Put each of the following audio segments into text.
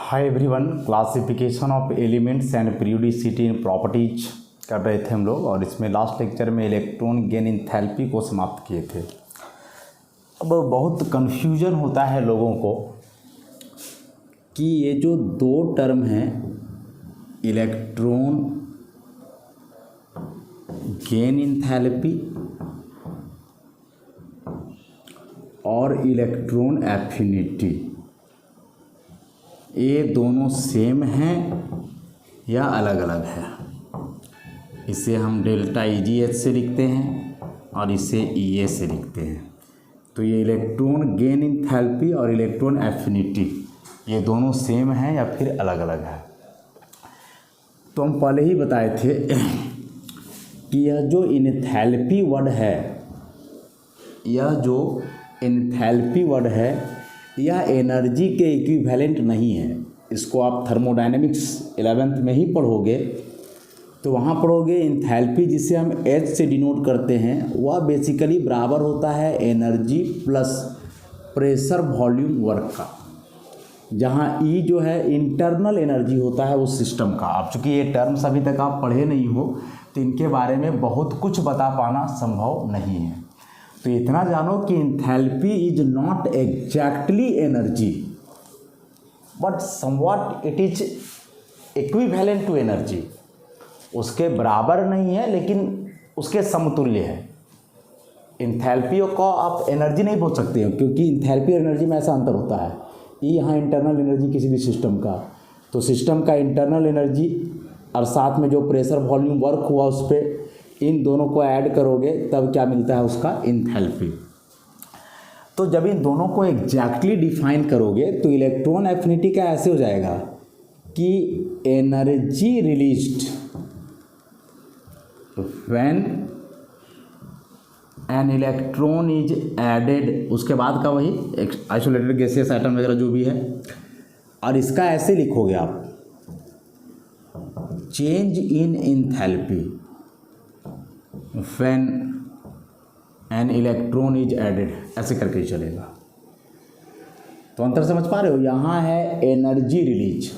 Hi everyone, classification of elements and periodicity in properties कर रहे थे हम लोग। और इसमें लास्ट लेक्चर में इलेक्ट्रॉन गेन इंथैल्पी को समाप्त किए थे। अब बहुत कन्फ्यूजन होता है लोगों को कि ये जो दो टर्म हैं, इलेक्ट्रॉन गेन इंथैल्पी और इलेक्ट्रॉन एफिनिटी, ये दोनों सेम हैं या अलग अलग है। इसे हम डेल्टा EGH से लिखते हैं और इसे EA से लिखते हैं। तो ये इलेक्ट्रॉन गेन इंथैल्पी और इलेक्ट्रॉन एफिनिटी ये दोनों सेम हैं या फिर अलग अलग है। तो हम पहले ही बताए थे कि यह जो इंथैल्पी वर्ड है, यह एनर्जी के इक्विवेलेंट नहीं है। इसको आप थर्मोडायनेमिक्स 11th में ही पढ़ोगे तो वहाँ पढ़ोगे इंथैल्पी जिसे हम H से डिनोट करते हैं, वह बेसिकली बराबर होता है energy plus pressure volume work का, जहाँ E जो है इंटरनल एनर्जी होता है उस सिस्टम का। अब चूँकि ये टर्म्स अभी तक आप पढ़े नहीं हो तो इनके बारे में बहुत कुछ बता पाना संभव नहीं है। तो इतना जानो कि enthalpy is not exactly energy but somewhat it is equivalent to energy. उसके बराबर नहीं है लेकिन उसके समतुल्य है। इंथैल्पी को आप एनर्जी नहीं बोल सकते हो क्योंकि इंथैल्पी और एनर्जी में ऐसा अंतर होता है। ये यहाँ इंटरनल एनर्जी किसी भी सिस्टम का, तो सिस्टम का इंटरनल एनर्जी और साथ में जो प्रेशर वॉल्यूम वर्क हुआ उस पर, इन दोनों को ऐड करोगे तब क्या मिलता है उसका इंथैल्पी। तो जब इन दोनों को एग्जैक्टली डिफाइन करोगे तो इलेक्ट्रॉन एफिनिटी का ऐसे हो जाएगा कि energy released when an electron is added, उसके बाद का वही आइसोलेटेड गैसियस एटम वगैरह जो भी है। और इसका ऐसे लिखोगे आप, change in enthalpy when an electron is added, ऐसे करके ही चलेगा। तो अंतर समझ पा रहे हो। यहाँ है एनर्जी रिलीज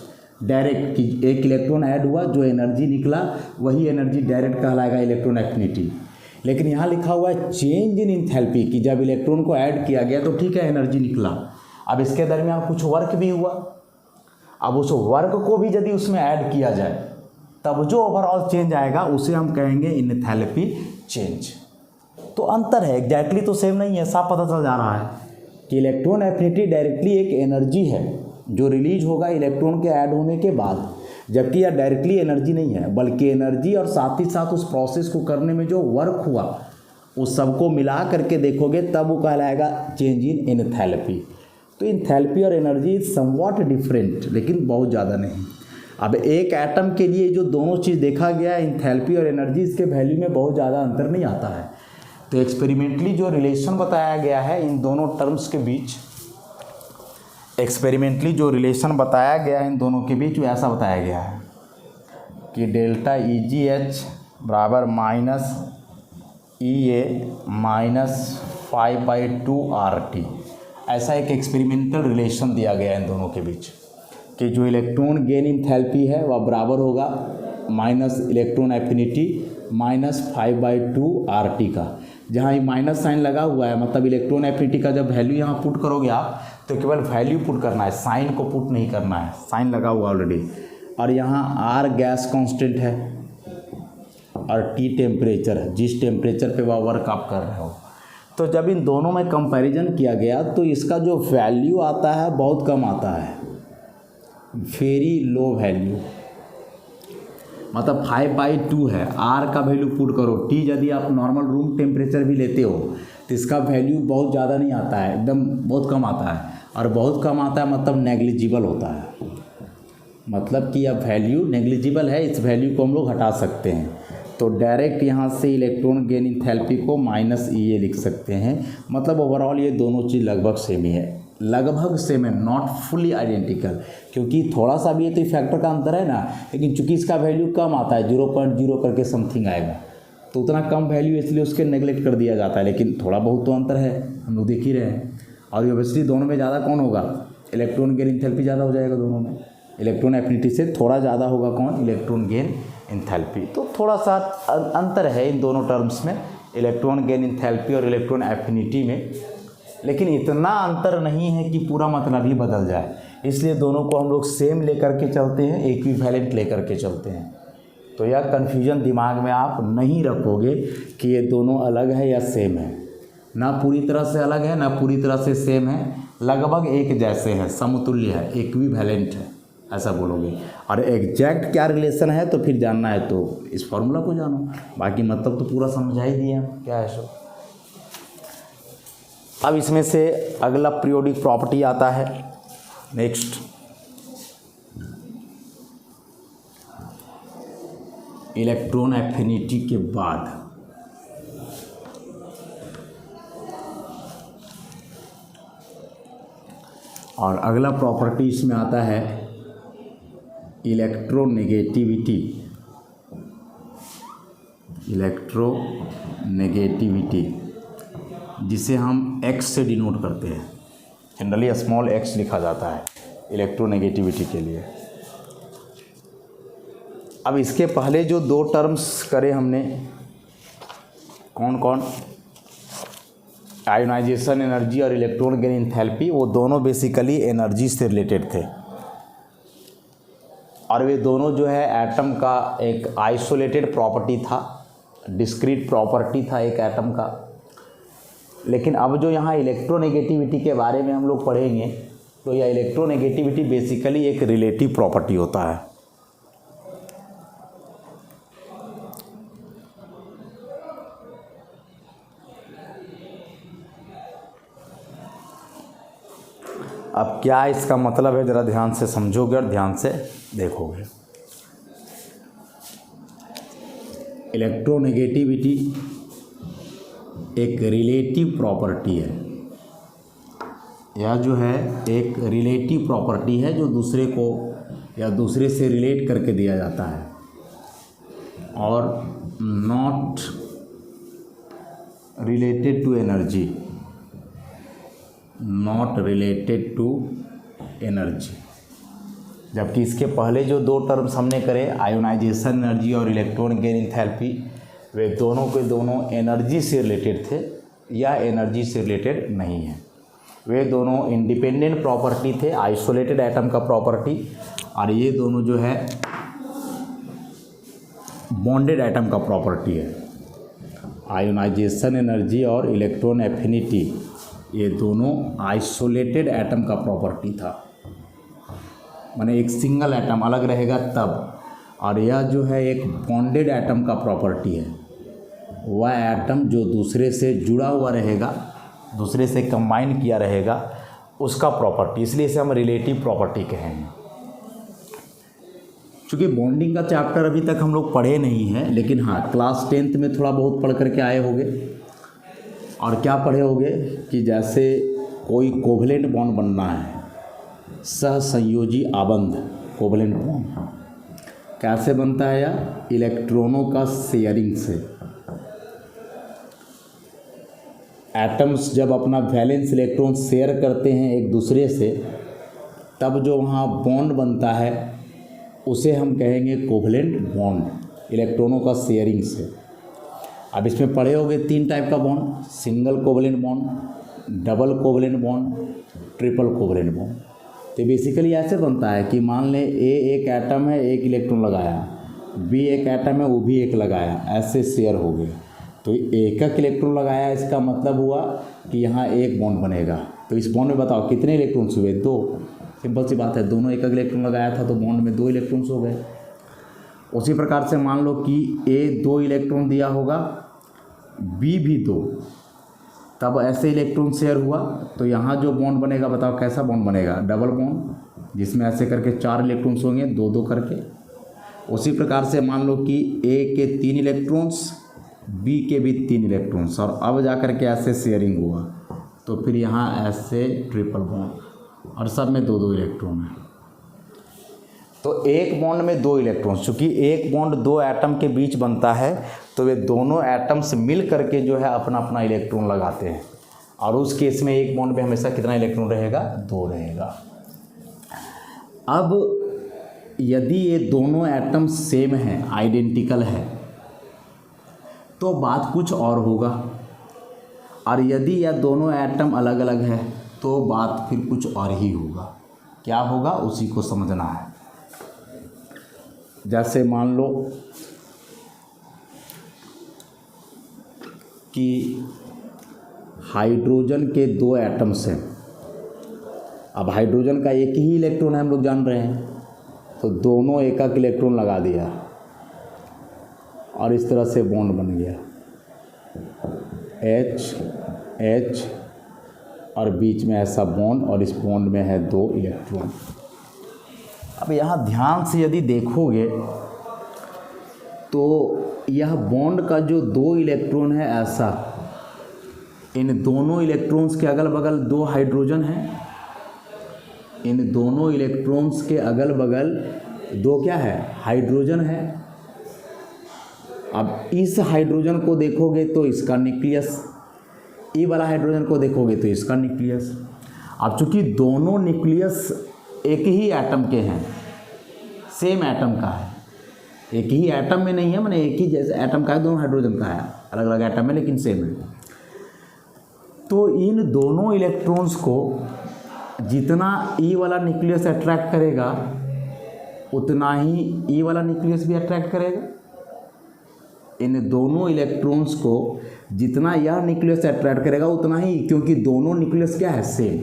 डायरेक्ट कि एक इलेक्ट्रॉन ऐड हुआ, जो एनर्जी निकला वही एनर्जी डायरेक्ट कहलाएगा इलेक्ट्रॉन एफिनिटी। लेकिन यहाँ लिखा हुआ है चेंज इन इंथैल्पी कि जब इलेक्ट्रॉन को ऐड किया गया तो ठीक है एनर्जी निकला, अब इसके दरमियान कुछ वर्क भी हुआ। अब उस वर्क को भी यदि उसमें ऐड किया जाए तब जो ओवरऑल चेंज आएगा उसे हम कहेंगे इंथैल्पी चेंज। तो अंतर है, एग्जैक्टली तो सेम नहीं है। साफ पता चल जा रहा है कि इलेक्ट्रॉन एफिनिटी डायरेक्टली एक एनर्जी है जो रिलीज होगा इलेक्ट्रॉन के ऐड होने के बाद, जबकि यह डायरेक्टली एनर्जी नहीं है बल्कि एनर्जी और साथ ही साथ उस प्रोसेस को करने में जो वर्क हुआ उस सबको मिला करके देखोगे तब वो कहलाएगा चेंज इन इंथैल्पी। तो इंथैल्पी और एनर्जी इज समवॉट डिफरेंट, लेकिन बहुत ज़्यादा नहीं। अब एक एटम के लिए जो दोनों चीज़ देखा गया है, इंथैल्पी और एनर्जी, इसके वैल्यू में बहुत ज़्यादा अंतर नहीं आता है। तो एक्सपेरिमेंटली जो रिलेशन बताया गया है इन दोनों टर्म्स के बीच, इन दोनों के बीच ऐसा बताया गया है कि डेल्टा EGH बराबर माइनस EA माइनस 5/2 RT, ऐसा एक एक्सपेरिमेंटल रिलेशन दिया गया है इन दोनों के बीच कि जो इलेक्ट्रॉन गेन इंथैल्पी है वह बराबर होगा minus electron affinity minus 5/2 RT का। जहाँ ये माइनस साइन लगा हुआ है मतलब इलेक्ट्रॉन एफिनिटी का जब वैल्यू यहाँ पुट करोगे आप तो केवल वैल्यू पुट करना है, साइन को पुट नहीं करना है। साइन लगा हुआ ऑलरेडी। और यहाँ R गैस कांस्टेंट है और T टेम्परेचर है, जिस टेम्परेचर पे वह वर्क आप कर रहे हो। तो जब इन दोनों में कंपैरिजन किया गया तो इसका जो वैल्यू आता है बहुत कम आता है, वेरी लो वैल्यू, मतलब 5/2 है। R का वैल्यू पुट करो, T यदि आप नॉर्मल रूम टेम्परेचर भी लेते हो तो इसका वैल्यू बहुत ज़्यादा नहीं आता है, एकदम बहुत कम आता है। और बहुत कम आता है मतलब नेग्लिजिबल होता है, मतलब कि अब वैल्यू नेग्लिजिबल है, इस वैल्यू को हम लोग हटा सकते हैं। तो डायरेक्ट यहाँ से इलेक्ट्रॉन गेन इंथैल्पी को माइनस EA लिख सकते हैं। मतलब ओवरऑल ये दोनों चीज़ लगभग सेम ही है, लगभग सेम है, नॉट फुली आइडेंटिकल, क्योंकि थोड़ा सा भी ये तो फैक्टर का अंतर है ना। लेकिन चूंकि इसका वैल्यू कम आता है, 0.0 करके समथिंग आएगा, तो उतना कम वैल्यू इसलिए उसके नेगलेक्ट कर दिया जाता है। लेकिन थोड़ा बहुत तो अंतर है, हम लोग देख ही रहे हैं। और ऑब्वियसली दोनों में ज़्यादा कौन होगा, इलेक्ट्रॉन गेन इंथैल्पी ज़्यादा हो जाएगा दोनों में। इलेक्ट्रॉन एफिनिटी से थोड़ा ज़्यादा होगा कौन, इलेक्ट्रॉन गेन एंथैल्पी। तो थोड़ा सा अंतर है इन दोनों टर्म्स में, इलेक्ट्रॉन गेन एंथैल्पी और इलेक्ट्रॉन एफिनिटी में, लेकिन इतना अंतर नहीं है कि पूरा मतलब ही बदल जाए। इसलिए दोनों को हम लोग सेम लेकर के चलते हैं, इक्विवेलेंट लेकर के चलते हैं। तो यह कन्फ्यूजन दिमाग में आप नहीं रखोगे कि ये दोनों अलग है या सेम है, ना पूरी तरह से अलग है ना पूरी तरह से सेम है, लगभग एक जैसे हैं, समतुल्य है, इक्विवेलेंट है, ऐसा बोलोगे। और एग्जैक्ट क्या रिलेशन है तो फिर जानना है तो इस फॉर्मूला को जानो, बाकी मतलब तो पूरा समझा ही दिए हम क्या है सो। अब इसमें से अगला पीरियोडिक प्रॉपर्टी आता है नेक्स्ट, इलेक्ट्रॉन एफिनिटी के बाद और अगला प्रॉपर्टी इसमें आता है इलेक्ट्रोनेगेटिविटी। इलेक्ट्रोनेगेटिविटी जिसे हम x से डिनोट करते हैं, जनरली स्मॉल x लिखा जाता है इलेक्ट्रोनेगेटिविटी के लिए। अब इसके पहले जो दो टर्म्स करे हमने, कौन कौन, आयोनाइजेशन एनर्जी और इलेक्ट्रॉन गेन एंथैल्पी, वो दोनों बेसिकली एनर्जी से रिलेटेड थे और वे दोनों जो है एटम का एक आइसोलेटेड प्रॉपर्टी था, डिस्क्रीट प्रॉपर्टी था एक एटम का। लेकिन अब जो यहाँ इलेक्ट्रोनेगेटिविटी के बारे में हम लोग पढ़ेंगे तो यह इलेक्ट्रोनेगेटिविटी बेसिकली एक रिलेटिव प्रॉपर्टी होता है। अब क्या इसका मतलब है ज़रा ध्यान से समझोगे और ध्यान से देखोगे। इलेक्ट्रोनेगेटिविटी एक रिलेटिव प्रॉपर्टी है, यह जो है एक रिलेटिव प्रॉपर्टी है जो दूसरे को या दूसरे से रिलेट करके दिया जाता है और not related to energy, not related to energy. जबकि इसके पहले जो दो टर्म्स हमने करे, आयोनाइजेशन एनर्जी और इलेक्ट्रॉन गेन एंथैल्पी, वे दोनों के दोनों एनर्जी से रिलेटेड थे या एनर्जी से रिलेटेड नहीं है। वे दोनों इंडिपेंडेंट प्रॉपर्टी थे, आइसोलेटेड एटम का प्रॉपर्टी, और ये दोनों जो है बॉन्डेड एटम का प्रॉपर्टी है। आयोनाइजेशन एनर्जी और इलेक्ट्रॉन एफिनिटी ये दोनों आइसोलेटेड एटम का प्रॉपर्टी था, माने एक सिंगल एटम अलग रहेगा तब, और यह जो है एक बॉन्डेड एटम का प्रॉपर्टी है, वह एटम जो दूसरे से जुड़ा हुआ रहेगा, दूसरे से कंबाइन किया रहेगा, उसका प्रॉपर्टी, इसलिए इसे हम रिलेटिव प्रॉपर्टी कहेंगे। चूँकि बॉन्डिंग का चैप्टर अभी तक हम लोग पढ़े नहीं हैं, लेकिन हाँ क्लास 10th में थोड़ा बहुत पढ़ करके आए होंगे। और क्या पढ़े होंगे कि जैसे कोई कोवलेंट बॉन्ड बनना है, सहसंयोजी आबंध, कोवलेंट बॉन्ड कैसे बनता है, या इलेक्ट्रॉनों का शेयरिंग से। एटम्स जब अपना वैलेंस इलेक्ट्रॉन शेयर करते हैं एक दूसरे से, तब जो वहाँ बॉन्ड बनता है उसे हम कहेंगे कोवलेंट बॉन्ड, इलेक्ट्रॉनों का शेयरिंग से। अब इसमें पढ़े होंगे 3 टाइप का bond, single covalent bond, double covalent bond, triple covalent bond. तो बेसिकली ऐसे बनता है कि मान लें ए एक एटम है, एक इलेक्ट्रॉन लगाया, बी एक एटम है, वो भी एक लगाया, ऐसे शेयर हो गए। तो एक इलेक्ट्रॉन लगाया, इसका मतलब हुआ कि यहाँ एक बॉन्ड बनेगा। तो इस बॉन्ड में बताओ कितने इलेक्ट्रॉन्स हुए, 2। सिंपल सी बात है, दोनों एक इलेक्ट्रॉन लगाया था तो बॉन्ड में 2 इलेक्ट्रॉन्स हो गए। उसी प्रकार से मान लो कि ए 2 इलेक्ट्रॉन दिया होगा, बी भी 2, तब ऐसे इलेक्ट्रॉन शेयर हुआ तो यहाँ जो बॉन्ड बनेगा बताओ कैसा बॉन्ड बनेगा, डबल बॉन्ड, जिसमें ऐसे करके 4 इलेक्ट्रॉन्स होंगे, 2-2 करके। उसी प्रकार से मान लो कि ए के 3 इलेक्ट्रॉन्स, बी के भी 3 इलेक्ट्रॉन्स, और अब जा कर के ऐसे शेयरिंग हुआ तो फिर यहाँ ऐसे ट्रिपल बॉन्ड, और सब में 2-2 इलेक्ट्रॉन है। तो एक बॉन्ड में 2 इलेक्ट्रॉन्स, चूँकि एक बॉन्ड 2 एटम के बीच बनता है तो वे दोनों एटम्स मिल करके जो है अपना अपना इलेक्ट्रॉन लगाते हैं, और उस केस में एक बॉन्ड में हमेशा कितना इलेक्ट्रॉन रहेगा, 2 रहेगा। अब यदि ये दोनों एटम सेम हैं, आइडेंटिकल है, तो बात कुछ और होगा, और यदि यह दोनों एटम अलग अलग है तो बात फिर कुछ और ही होगा। क्या होगा उसी को समझना है। जैसे मान लो कि हाइड्रोजन के दो एटम्स हैं। अब हाइड्रोजन का एक ही इलेक्ट्रॉन है, हम लोग जान रहे हैं, तो दोनों एक एक इलेक्ट्रॉन लगा दिया और इस तरह से बॉन्ड बन गया H H, और बीच में ऐसा बॉन्ड, और इस बॉन्ड में है दो इलेक्ट्रॉन। अब यहाँ ध्यान से यदि देखोगे तो यह बॉन्ड का जो दो इलेक्ट्रॉन है ऐसा, इन दोनों इलेक्ट्रॉन्स के अगल बगल दो हाइड्रोजन हैं, इन दोनों इलेक्ट्रॉन्स के अगल बगल दो क्या है, हाइड्रोजन है। अब इस हाइड्रोजन को देखोगे तो इसका न्यूक्लियस, ये वाला हाइड्रोजन को देखोगे तो इसका न्यूक्लियस। अब चूंकि दोनों न्यूक्लियस एक ही एटम के हैं, सेम एटम का है, एक ही एटम में नहीं है, माने एक ही जैसे एटम का है, दोनों हाइड्रोजन का है, अलग अलग एटम है लेकिन सेम है, तो इन दोनों इलेक्ट्रॉन्स को जितना ई वाला न्यूक्लियस अट्रैक्ट करेगा उतना ही ई वाला न्यूक्लियस भी अट्रैक्ट करेगा। इन दोनों इलेक्ट्रॉन्स को जितना यह न्यूक्लियस अट्रैक्ट करेगा उतना ही, क्योंकि दोनों न्यूक्लियस क्या है, सेम।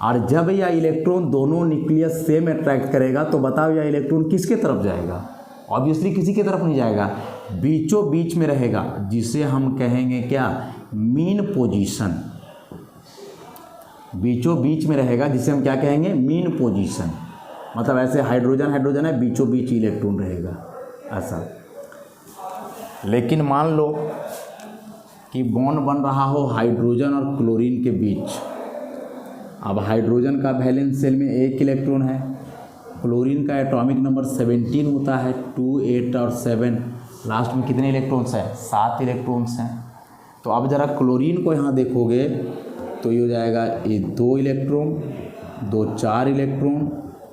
और जब यह इलेक्ट्रॉन दोनों न्यूक्लियस सेम अट्रैक्ट करेगा तो बताओ यह इलेक्ट्रॉन किसके तरफ जाएगा, ऑब्वियसली किसी की तरफ नहीं जाएगा, बीचों बीच में रहेगा, जिसे हम कहेंगे क्या, मीन पोजीशन। बीचों बीच में रहेगा जिसे हम क्या कहेंगे, मीन पोजीशन। मतलब ऐसे हाइड्रोजन हाइड्रोजन है, बीचों बीच इलेक्ट्रॉन रहेगा ऐसा। लेकिन मान लो कि बॉन्ड बन रहा हो हाइड्रोजन और क्लोरीन के बीच। अब हाइड्रोजन का वैलेंस शेल में एक इलेक्ट्रॉन है, क्लोरीन का एटॉमिक नंबर 17 होता है, 2, 8 और 7, लास्ट में कितने इलेक्ट्रॉन्स हैं, 7 इलेक्ट्रॉन्स हैं। तो अब ज़रा क्लोरीन को यहाँ देखोगे तो ये हो जाएगा, ये 2 इलेक्ट्रॉन, 2 4 इलेक्ट्रॉन,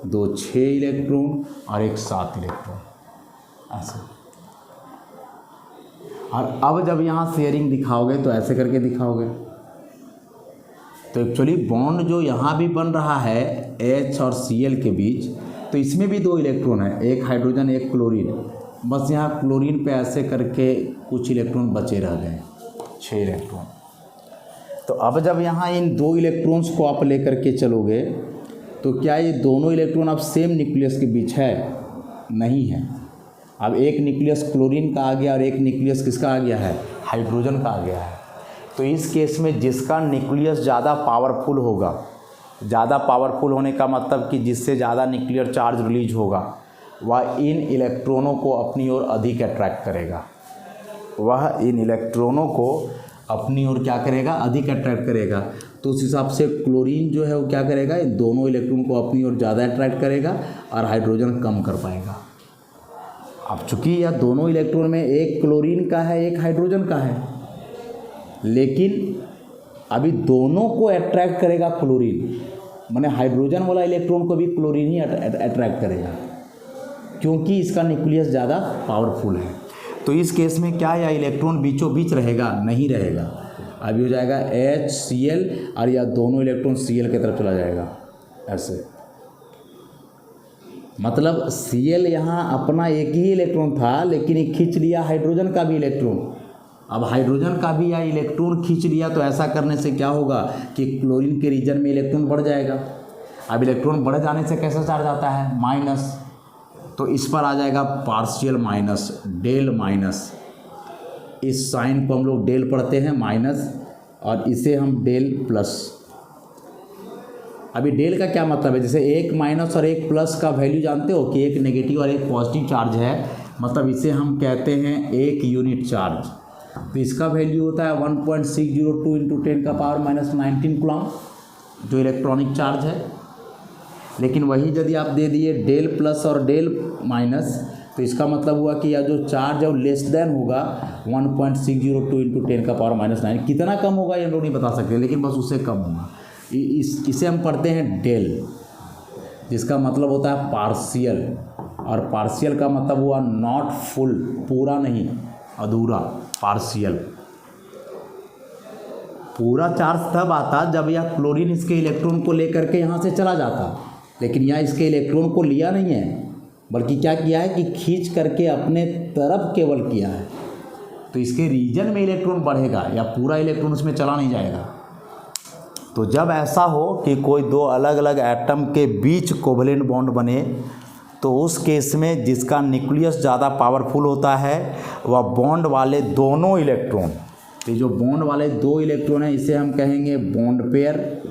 2 6 इलेक्ट्रॉन और एक 7 इलेक्ट्रॉन ऐसे। और अब जब यहाँ शेयरिंग दिखाओगे तो ऐसे करके दिखाओगे। तो एक्चुअली बॉन्ड जो यहाँ भी बन रहा है H और Cl के बीच, तो इसमें भी 2 इलेक्ट्रॉन है, एक हाइड्रोजन एक क्लोरीन। बस यहाँ क्लोरीन पे ऐसे करके कुछ इलेक्ट्रॉन बचे रह गए, 6 इलेक्ट्रॉन। तो अब जब यहाँ इन 2 इलेक्ट्रॉन्स को आप लेकर के चलोगे तो क्या ये दोनों इलेक्ट्रॉन अब सेम न्यूक्लियस के बीच है, नहीं है। अब एक न्यूक्लियस क्लोरीन का आ गया और एक न्यूक्लियस किसका आ गया है, हाइड्रोजन का आ गया है। तो इस केस में जिसका न्यूक्लियस ज़्यादा पावरफुल होगा, ज़्यादा पावरफुल होने का मतलब कि जिससे ज़्यादा न्यूक्लियर चार्ज रिलीज होगा, वह इन इलेक्ट्रॉनों को अपनी ओर अधिक अट्रैक्ट करेगा, वह इन इलेक्ट्रॉनों को अपनी ओर क्या करेगा, अधिक अट्रैक्ट करेगा। तो उस हिसाब से क्लोरीन जो है वो क्या करेगा, इन दोनों इलेक्ट्रॉन को अपनी ओर ज़्यादा अट्रैक्ट करेगा और हाइड्रोजन कम कर पाएगा। अब चूँकि यह दोनों इलेक्ट्रॉन में एक क्लोरीन का है एक हाइड्रोजन का है, लेकिन अभी दोनों को अट्रैक्ट करेगा क्लोरीन, माने हाइड्रोजन वाला इलेक्ट्रॉन को भी क्लोरीन ही अट्रैक्ट करेगा, क्योंकि इसका न्यूक्लियस ज़्यादा पावरफुल है। तो इस केस में क्या यह इलेक्ट्रॉन बीचों बीच रहेगा, नहीं रहेगा। अभी हो जाएगा HCl और यह दोनों इलेक्ट्रॉन Cl की तरफ चला जाएगा ऐसे। मतलब Cl यहाँ अपना एक ही इलेक्ट्रॉन था, लेकिन ये खींच लिया हाइड्रोजन का भी इलेक्ट्रॉन। अब हाइड्रोजन का भी यह इलेक्ट्रॉन खींच लिया, तो ऐसा करने से क्या होगा कि क्लोरीन के रीजन में इलेक्ट्रॉन बढ़ जाएगा। अब इलेक्ट्रॉन बढ़ जाने से कैसा चार्ज आता है, माइनस, तो इस पर आ जाएगा पार्शियल माइनस, डेल माइनस। इस साइन को हम लोग डेल पढ़ते हैं माइनस, और इसे हम डेल प्लस। अभी डेल का क्या मतलब है, जैसे एक माइनस और एक प्लस का वैल्यू जानते हो कि एक नेगेटिव और एक पॉजिटिव चार्ज है, मतलब इसे हम कहते हैं एक यूनिट चार्ज। तो इसका वैल्यू होता है 1.602 इंटू 10⁻⁻19 कूलम, जो इलेक्ट्रॉनिक चार्ज है। लेकिन वही यदि आप दे दिए डेल प्लस और डेल माइनस, तो इसका मतलब हुआ कि यह जो चार्ज है वो लेस देन होगा 1.602 इंटू 10⁻⁹। कितना कम होगा ये हम लोग नहीं बता सकते, लेकिन बस उससे कम होगा। इसे हम पढ़ते हैं डेल, जिसका मतलब होता है पार्शियल। और पार्शियल का मतलब हुआ नॉट फुल, पूरा नहीं, अधूरा, पार्शियल। पूरा चार्ज तब आता जब यह क्लोरीन इसके इलेक्ट्रॉन को लेकर के यहाँ से चला जाता, लेकिन यहाँ इसके इलेक्ट्रॉन को लिया नहीं है, बल्कि क्या किया है कि खींच करके अपने तरफ केवल किया है। तो इसके रीजन में इलेक्ट्रॉन बढ़ेगा या पूरा इलेक्ट्रॉन उसमें चला नहीं जाएगा। तो जब ऐसा हो कि कोई दो अलग अलग एटम के बीच कोवलेंट बॉन्ड बने, तो उस केस में जिसका न्यूक्लियस ज़्यादा पावरफुल होता है वह बॉन्ड वाले दोनों इलेक्ट्रॉन, तो जो बॉन्ड वाले दो इलेक्ट्रॉन हैं इसे हम कहेंगे बॉन्ड पेयर,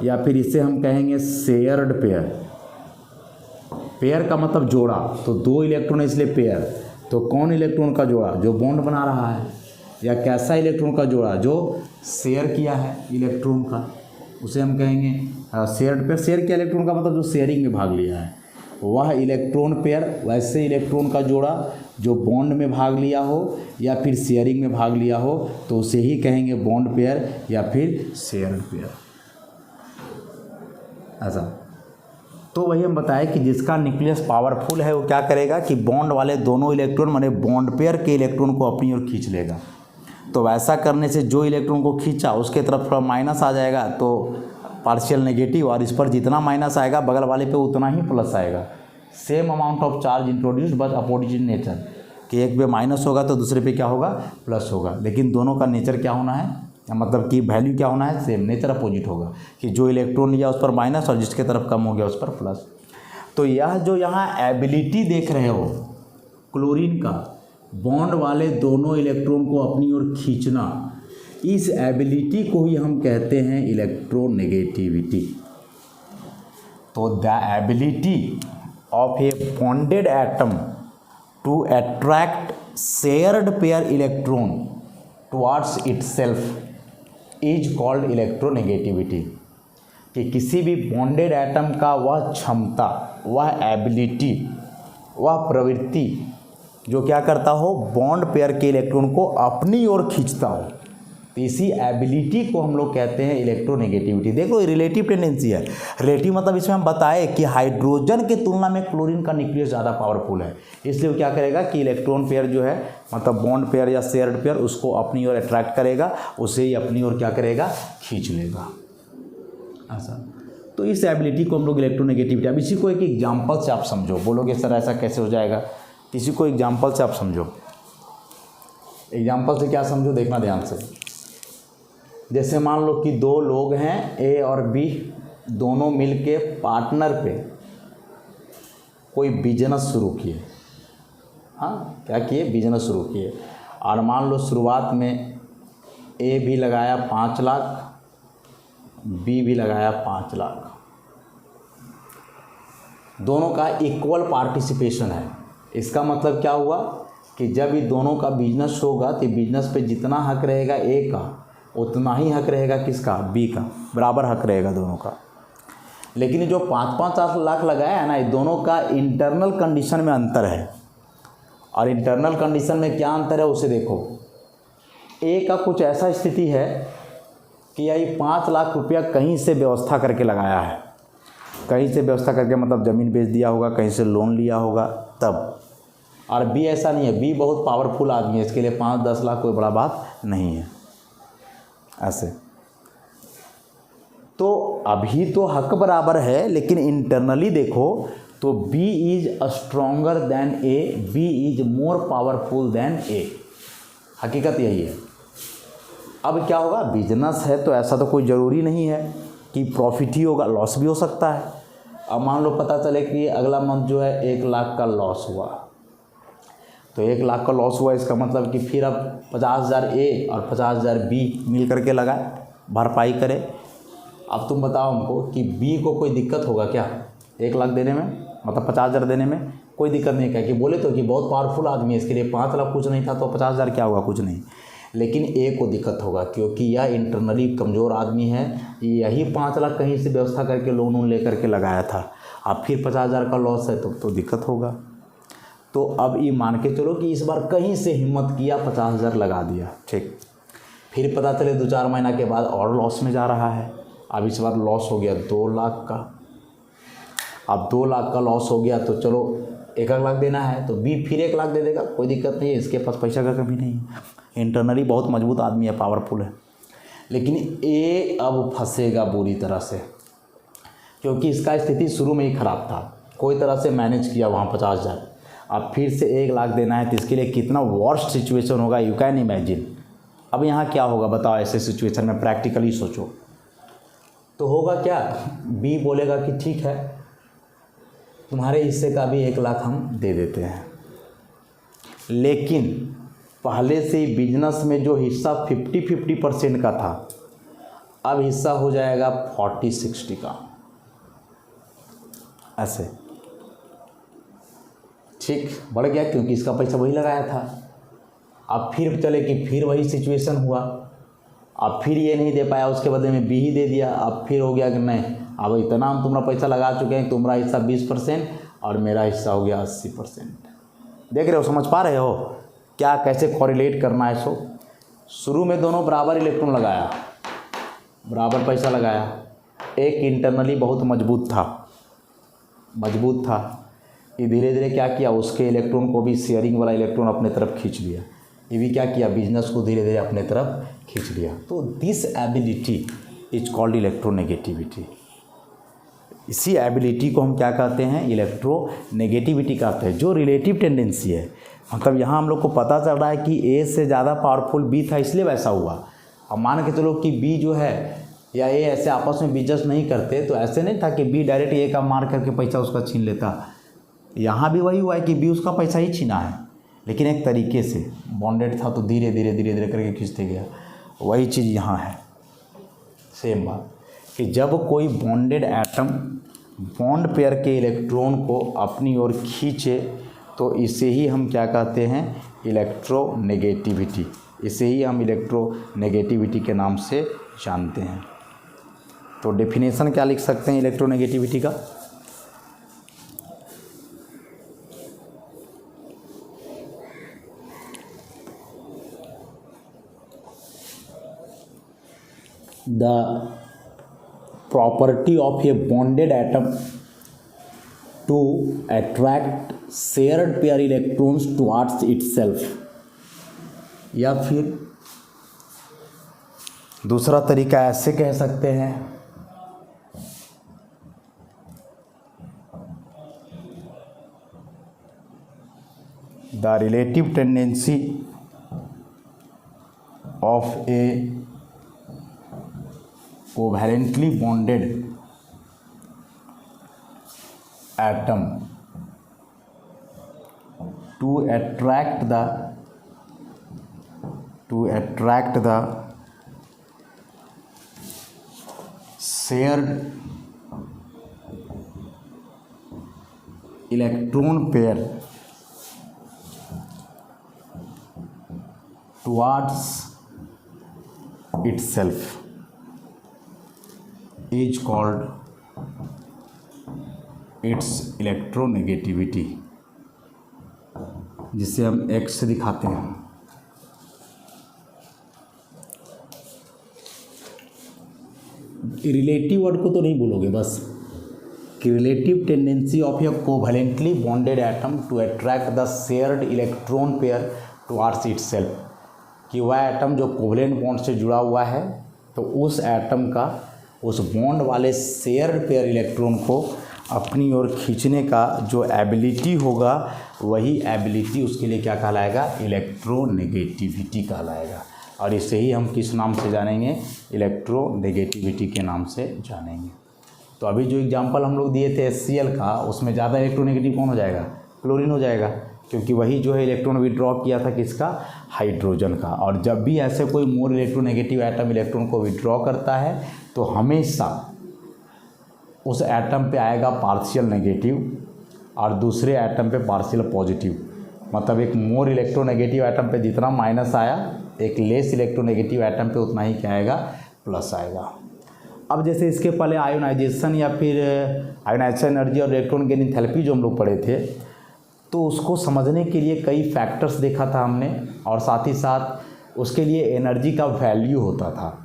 या फिर इसे हम कहेंगे शेयर्ड पेयर। पेयर का मतलब जोड़ा, तो दो इलेक्ट्रॉन है इसलिए पेयर। तो कौन इलेक्ट्रॉन का जोड़ा? जो बॉन्ड बना रहा है। या कैसा इलेक्ट्रॉन का जोड़ा? जो शेयर किया है इलेक्ट्रॉन का, उसे हम कहेंगे शेयर्ड पेयर। शेयर किया इलेक्ट्रॉन का मतलब जो शेयरिंग में भाग लिया है वह इलेक्ट्रॉन पेयर। वैसे इलेक्ट्रॉन का जोड़ा जो बॉन्ड में भाग लिया हो या फिर शेयरिंग में भाग लिया हो, तो उसे ही कहेंगे बॉन्ड पेयर या फिर शेयर्ड पेयर। ऐसा। तो वही हम बताएं कि जिसका न्यूक्लियस पावरफुल है वो क्या करेगा कि बॉन्ड वाले दोनों इलेक्ट्रॉन माने बॉन्ड पेयर के इलेक्ट्रॉन को अपनी ओर खींच लेगा। तो वैसा करने से जो इलेक्ट्रॉन को खींचा उसके तरफ थोड़ा माइनस आ जाएगा, तो पार्शियल नेगेटिव, और इस पर जितना माइनस आएगा बगल वाले पे उतना ही प्लस आएगा। Same amount of charge introduce but opposite nature, कि एक पे माइनस होगा तो दूसरे पे क्या होगा? प्लस होगा। लेकिन दोनों का नेचर क्या होना है, मतलब कि वैल्यू क्या होना है? सेम, नेचर अपोजिट होगा, कि जो इलेक्ट्रॉन लिया उस पर माइनस और जिसके तरफ कम हो गया उस पर प्लस। तो यह जो यहाँ एबिलिटी देख रहे हो क्लोरीन का, बॉन्ड वाले दोनों इलेक्ट्रॉन को अपनी ओर खींचना, इस एबिलिटी को ही हम कहते हैं इलेक्ट्रोनेगेटिविटी। तो the ability of a bonded atom to attract shared pair electron towards itself is called electronegativity. कि किसी भी बॉन्डेड एटम का वह क्षमता, वह एबिलिटी, वह प्रवृत्ति जो क्या करता हो, बॉन्ड पेयर के इलेक्ट्रॉन को अपनी ओर खींचता हो, तो इसी एबिलिटी को हम लोग कहते हैं इलेक्ट्रोनेगेटिविटी। देखो ये रिलेटिव टेंडेंसी है। रिलेटिव मतलब इसमें हम बताए कि हाइड्रोजन के तुलना में क्लोरीन का न्यूक्लियस ज़्यादा पावरफुल है, इसलिए वो क्या करेगा कि इलेक्ट्रॉन पेयर जो है, मतलब बॉन्ड पेयर या शेयर्ड पेयर, उसको अपनी ओर अट्रैक्ट करेगा, उसे ही अपनी ओर क्या करेगा? खींच लेगा। ऐसा। तो इस एबिलिटी को हम लोग इलेक्ट्रोनेगेटिविटी। अब इसी को एक एग्जाम्पल से आप समझो। बोलोगे सर ऐसा कैसे हो जाएगा? इसी को एग्जाम्पल से आप समझो। एग्जाम्पल से क्या समझो, देखना ध्यान से। जैसे मान लो कि दो लोग हैं, ए और बी, दोनों मिलके पार्टनर पे कोई बिजनेस शुरू किए। हाँ, क्या किए? बिजनेस शुरू किए। और मान लो शुरुआत में ए भी लगाया 5 लाख, बी भी लगाया 5 लाख। दोनों का इक्वल पार्टिसिपेशन है। इसका मतलब क्या हुआ कि जब ये दोनों का बिजनेस होगा तो बिजनेस पे जितना हक रहेगा ए का, उतना ही हक रहेगा किसका? बी का। बराबर हक रहेगा दोनों का। लेकिन जो 5-5 लाख लगाया है ना, ये दोनों का इंटरनल कंडीशन में अंतर है। और इंटरनल कंडीशन में क्या अंतर है उसे देखो। ए का कुछ ऐसा स्थिति है कि यही 5 लाख रुपया कहीं से व्यवस्था करके लगाया है। कहीं से व्यवस्था करके मतलब ज़मीन बेच दिया होगा, कहीं से लोन लिया होगा तब। और बी ऐसा नहीं है, बी बहुत पावरफुल आदमी है, इसके लिए 5-10 लाख कोई बड़ा बात नहीं है। ऐसे तो अभी तो हक बराबर है, लेकिन इंटरनली देखो तो B is stronger than A, B is more powerful than A. हकीकत यही है। अब क्या होगा? बिजनेस है तो ऐसा तो कोई ज़रूरी नहीं है कि प्रॉफिट ही होगा, लॉस भी हो सकता है। अब मान लो पता चले कि अगला मंथ जो है 1 लाख का लॉस हुआ, तो 1 लाख का लॉस हुआ, इसका मतलब कि फिर अब 50,000 ए और 50,000 बी मिल करके लगाए, भरपाई करे। अब तुम बताओ हमको कि बी को कोई दिक्कत होगा क्या 1 लाख देने में, मतलब 50,000 देने में? कोई दिक्कत नहीं। क्या कि बोले तो कि बहुत पावरफुल आदमी है, इसके लिए 5 लाख कुछ नहीं था, तो 50,000 क्या होगा? कुछ नहीं। लेकिन ए को दिक्कत होगा क्योंकि यह इंटरनली कमज़ोर आदमी है, यही 5 लाख कहीं से व्यवस्था करके लोन वोन ले करके लगाया था। अब फिर 50,000 का लॉस है तो दिक्कत होगा। तो अब ये मान के चलो कि इस बार कहीं से हिम्मत किया, 50,000 लगा दिया, ठीक। फिर पता चले 2-4 महीना के बाद और लॉस में जा रहा है। अब इस बार लॉस हो गया 2 लाख का। अब 2 लाख का लॉस हो गया तो चलो 1 लाख देना है तो बी फिर 1 लाख दे देगा, कोई दिक्कत नहीं है, इसके पास पैसा का कमी नहीं है, इंटरनली बहुत मजबूत आदमी है, पावरफुल है। लेकिन ए अब फंसेगा बुरी तरह से, क्योंकि इसका स्थिति शुरू में ही ख़राब था, कोई तरह से मैनेज किया वहाँ 50,000, अब फिर से 1 लाख देना है तो इसके लिए कितना वर्स्ट सिचुएशन होगा, यू कैन इमेजिन। अब यहाँ क्या होगा बताओ, ऐसे सिचुएशन में प्रैक्टिकली सोचो तो होगा क्या, बी बोलेगा कि ठीक है तुम्हारे हिस्से का भी 1 लाख हम दे देते हैं, लेकिन पहले से ही बिजनेस में जो हिस्सा 50-50% का था अब हिस्सा हो जाएगा 40-60 का, ऐसे ठीक बढ़ गया क्योंकि इसका पैसा वही लगाया था। अब फिर चले कि फिर वही सिचुएशन हुआ, अब फिर ये नहीं दे पाया, उसके बदले में बी ही दे दिया, अब फिर हो गया कि नहीं अब इतना हम तुम्हारा पैसा लगा चुके हैं, तुम्हारा हिस्सा 20% और मेरा हिस्सा हो गया 80%। देख रहे हो, समझ पा रहे हो क्या कैसे कोरिलेट करना है। सो शुरू में दोनों बराबर इलेक्ट्रॉन लगाया, बराबर पैसा लगाया, एक इंटरनली बहुत मजबूत था, ये धीरे धीरे क्या किया उसके इलेक्ट्रॉन को भी शेयरिंग वाला इलेक्ट्रॉन अपने तरफ खींच लिया, ये भी क्या किया बिजनेस को धीरे धीरे अपने तरफ खींच लिया। तो this ability is called electronegativity. इसी एबिलिटी को हम क्या कहते हैं, इलेक्ट्रोनेगेटिविटी कहते हैं, जो रिलेटिव टेंडेंसी है। मतलब यहाँ हम लोग को पता चल रहा है कि ए से ज़्यादा पावरफुल बी था इसलिए वैसा हुआ। अब मान के चलो कि बी जो है या ए ऐसे आपस में बिजनेस नहीं करते तो ऐसे नहीं था कि बी डायरेक्ट ए का मार करके पैसा उसका छीन लेता, यहाँ भी वही हुआ है कि बी उसका पैसा ही छीना है, लेकिन एक तरीके से बॉन्डेड था तो धीरे धीरे करके खींचते गया। वही चीज़ यहाँ है, सेम बात कि जब कोई बॉन्डेड एटम बॉन्ड पेयर के इलेक्ट्रॉन को अपनी ओर खींचे तो इसे ही हम क्या कहते हैं, इलेक्ट्रोनेगेटिविटी। इसे ही हम इलेक्ट्रोनेगेटिविटी के नाम से जानते हैं। तो डेफिनेशन क्या लिख सकते हैं इलेक्ट्रोनेगेटिविटी का, the property of a bonded atom to attract shared pair electrons towards itself, या फिर दूसरा तरीका ऐसे कह सकते हैं, the relative tendency of a covalently bonded atom to attract the shared electron pair towards itself is called its electronegativity, जिसे हम X से दिखाते हैं। रिलेटिव वर्ड को तो नहीं बोलोगे बस कि relative tendency of a covalently bonded atom to attract the shared electron pair towards itself, कि वह एटम जो कोवैलेंट बॉन्ड से जुड़ा हुआ है तो उस एटम का उस बॉन्ड वाले शेयर्ड पेयर इलेक्ट्रॉन को अपनी ओर खींचने का जो एबिलिटी होगा वही एबिलिटी उसके लिए क्या कहलाएगा, इलेक्ट्रोनेगेटिविटी कहलाएगा। और इसे ही हम किस नाम से जानेंगे, इलेक्ट्रोनेगेटिविटी के नाम से जानेंगे। तो अभी जो एग्जांपल हम लोग दिए थे HCl का, उसमें ज़्यादा इलेक्ट्रोनेगेटिव कौन हो जाएगा, क्लोरीन हो जाएगा, क्योंकि वही जो है इलेक्ट्रॉन विड्रॉ किया था किसका, हाइड्रोजन का। और जब भी ऐसे कोई मोर इलेक्ट्रोनेगेटिव एटम इलेक्ट्रॉन को विड्रॉ करता है तो हमेशा उस एटम पे आएगा पार्शियल नेगेटिव और दूसरे एटम पे पार्शियल पॉजिटिव। मतलब एक मोर इलेक्ट्रोनेगेटिव एटम पे जितना माइनस आया, एक लेस इलेक्ट्रोनेगेटिव एटम पे उतना ही क्या आएगा, प्लस आएगा। अब जैसे इसके पहले आयोनाइजेशन या फिर आयोनाइजेशन एनर्जी और इलेक्ट्रॉन गेन एंथैल्पी जो हम लोग पढ़े थे, तो उसको समझने के लिए कई फैक्टर्स देखा था हमने, और साथ ही साथ उसके लिए एनर्जी का वैल्यू होता था।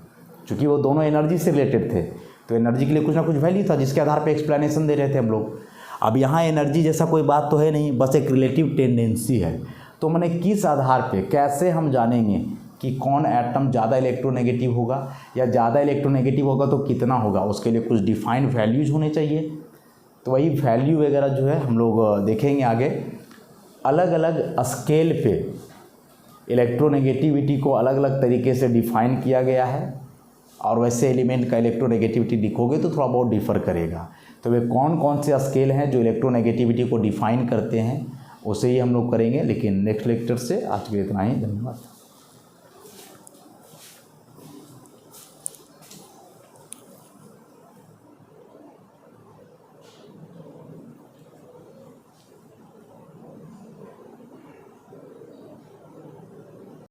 क्योंकि वो दोनों एनर्जी से रिलेटेड थे तो एनर्जी के लिए कुछ ना कुछ वैल्यू था जिसके आधार पे एक्सप्लेनेशन दे रहे थे हम लोग। अब यहाँ एनर्जी जैसा कोई बात तो है नहीं, बस एक रिलेटिव टेंडेंसी है। तो मैंने किस आधार पे, कैसे हम जानेंगे कि कौन एटम ज़्यादा इलेक्ट्रोनेगेटिव होगा या ज़्यादा इलेक्ट्रोनेगेटिव होगा तो कितना होगा, उसके लिए कुछ डिफाइंड वैल्यूज होने चाहिए। तो वही वैल्यू वगैरह जो है हम लोग देखेंगे आगे। अलग अलग स्केल पे इलेक्ट्रोनेगेटिविटी को अलग अलग तरीके से डिफाइन किया गया है, और वैसे एलिमेंट का इलेक्ट्रोनेगेटिविटी लिखोगे तो थोड़ा बहुत डिफ़र करेगा। तो वे कौन कौन से स्केल हैं जो इलेक्ट्रोनेगेटिविटी को डिफाइन करते हैं, उसे ही हम लोग करेंगे। लेकिन नेक्स्ट लेक्चर से आज के लिए इतना ही, धन्यवाद।